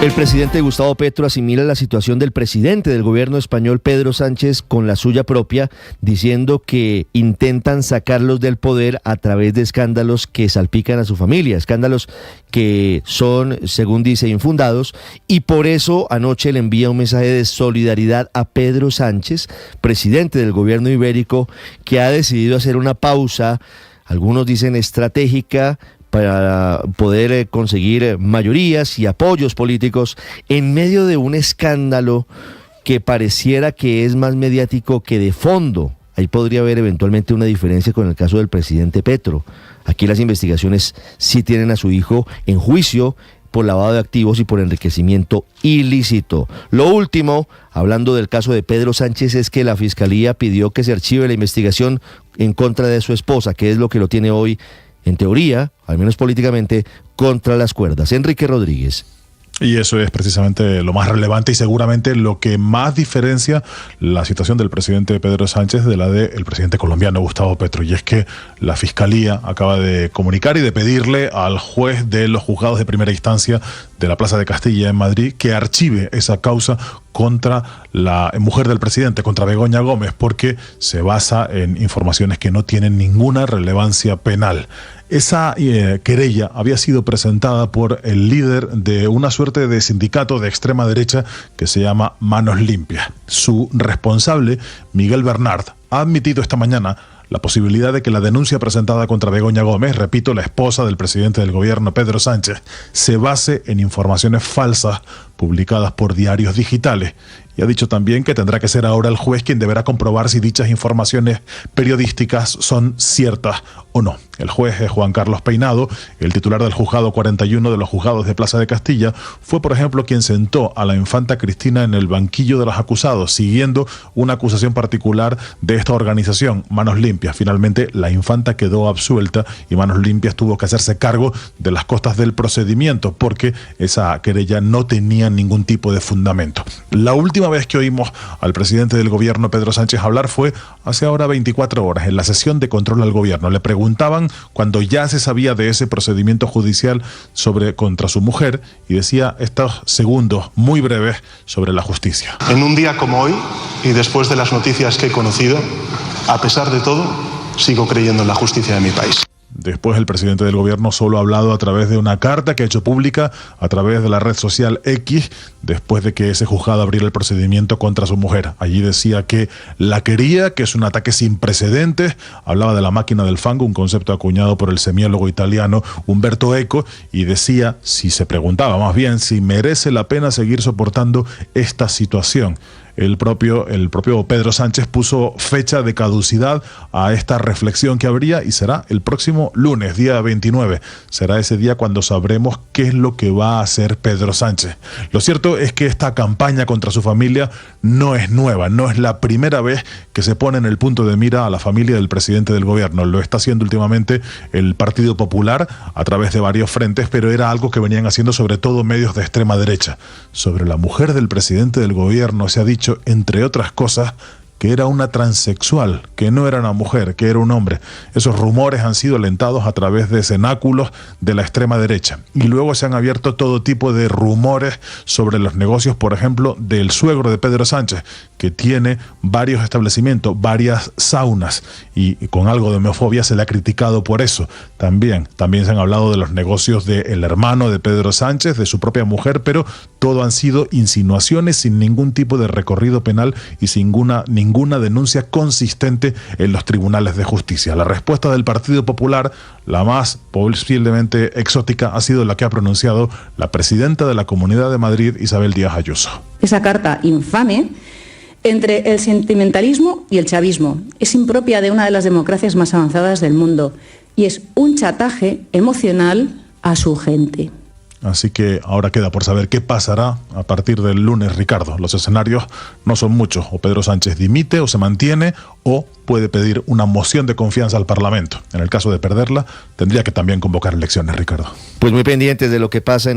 El presidente Gustavo Petro asimila la situación del presidente del gobierno español, Pedro Sánchez, con la suya propia, diciendo que intentan sacarlos del poder a través de escándalos que salpican a su familia, escándalos que son, según dice, infundados, y por eso anoche le envía un mensaje de solidaridad a Pedro Sánchez, presidente del gobierno ibérico, que ha decidido hacer una pausa, algunos dicen estratégica, para poder conseguir mayorías y apoyos políticos en medio de un escándalo que pareciera que es más mediático que de fondo. Ahí podría haber eventualmente una diferencia con el caso del presidente Petro. Aquí las investigaciones sí tienen a su hijo en juicio por lavado de activos y por enriquecimiento ilícito. Lo último, hablando del caso de Pedro Sánchez, es que la Fiscalía pidió que se archive la investigación en contra de su esposa, que es lo que lo tiene hoy, en teoría, al menos políticamente, contra las cuerdas. Enrique Rodríguez. Y eso es precisamente lo más relevante y seguramente lo que más diferencia la situación del presidente Pedro Sánchez de la del presidente colombiano Gustavo Petro. Y es que la Fiscalía acaba de comunicar y de pedirle al juez de los juzgados de primera instancia de la Plaza de Castilla en Madrid que archive esa causa contra la mujer del presidente, contra Begoña Gómez, porque se basa en informaciones que no tienen ninguna relevancia penal. Esa querella había sido presentada por el líder de una suerte de sindicato de extrema derecha que se llama Manos Limpias. Su responsable, Miguel Bernard, ha admitido esta mañana la posibilidad de que la denuncia presentada contra Begoña Gómez, repito, la esposa del presidente del gobierno Pedro Sánchez, se base en informaciones falsas publicadas por diarios digitales. Y ha dicho también que tendrá que ser ahora el juez quien deberá comprobar si dichas informaciones periodísticas son ciertas o no. El juez es Juan Carlos Peinado, el titular del juzgado 41 de los juzgados de Plaza de Castilla, fue por ejemplo quien sentó a la infanta Cristina en el banquillo de los acusados, siguiendo una acusación particular de esta organización, Manos Limpias. Finalmente la infanta quedó absuelta y Manos Limpias tuvo que hacerse cargo de las costas del procedimiento porque esa querella no tenía ningún tipo de fundamento. La última vez que oímos al presidente del gobierno Pedro Sánchez hablar fue hace ahora 24 horas en la sesión de control al gobierno. Le preguntaban cuando ya se sabía de ese procedimiento judicial contra su mujer y decía estos segundos muy breves sobre la justicia. En un día como hoy y después de las noticias que he conocido, a pesar de todo, sigo creyendo en la justicia de mi país. Después el presidente del gobierno solo ha hablado a través de una carta que ha hecho pública a través de la red social X después de que ese juzgado abriera el procedimiento contra su mujer. Allí decía que la quería, que es un ataque sin precedentes, hablaba de la máquina del fango, un concepto acuñado por el semiólogo italiano Umberto Eco, y decía, si se preguntaba más bien, si merece la pena seguir soportando esta situación. El propio Pedro Sánchez puso fecha de caducidad a esta reflexión que habría y será el próximo lunes, día 29. Será ese día cuando sabremos qué es lo que va a hacer Pedro Sánchez. Lo cierto es que esta campaña contra su familia no es nueva, no es la primera vez que se pone en el punto de mira a la familia del presidente del gobierno. Lo está haciendo últimamente el Partido Popular a través de varios frentes, pero era algo que venían haciendo sobre todo medios de extrema derecha. Sobre la mujer del presidente del gobierno se ha dicho, entre otras cosas, que era una transexual, que no era una mujer, que era un hombre. Esos rumores han sido alentados a través de cenáculos de la extrema derecha. Y luego se han abierto todo tipo de rumores sobre los negocios, por ejemplo, del suegro de Pedro Sánchez, que tiene varios establecimientos, varias saunas, y con algo de homofobia se le ha criticado por eso. También se han hablado de los negocios del hermano de Pedro Sánchez, de su propia mujer, pero todo han sido insinuaciones sin ningún tipo de recorrido penal y sin ninguna denuncia consistente en los tribunales de justicia. La respuesta del Partido Popular, la más posiblemente exótica, ha sido la que ha pronunciado la presidenta de la Comunidad de Madrid, Isabel Díaz Ayuso. Esa carta infame entre el sentimentalismo y el chavismo es impropia de una de las democracias más avanzadas del mundo y es un chantaje emocional a su gente. Así que ahora queda por saber qué pasará a partir del lunes, Ricardo. Los escenarios no son muchos. O Pedro Sánchez dimite o se mantiene o puede pedir una moción de confianza al Parlamento. En el caso de perderla, tendría que también convocar elecciones, Ricardo. Pues muy pendientes de lo que pasa en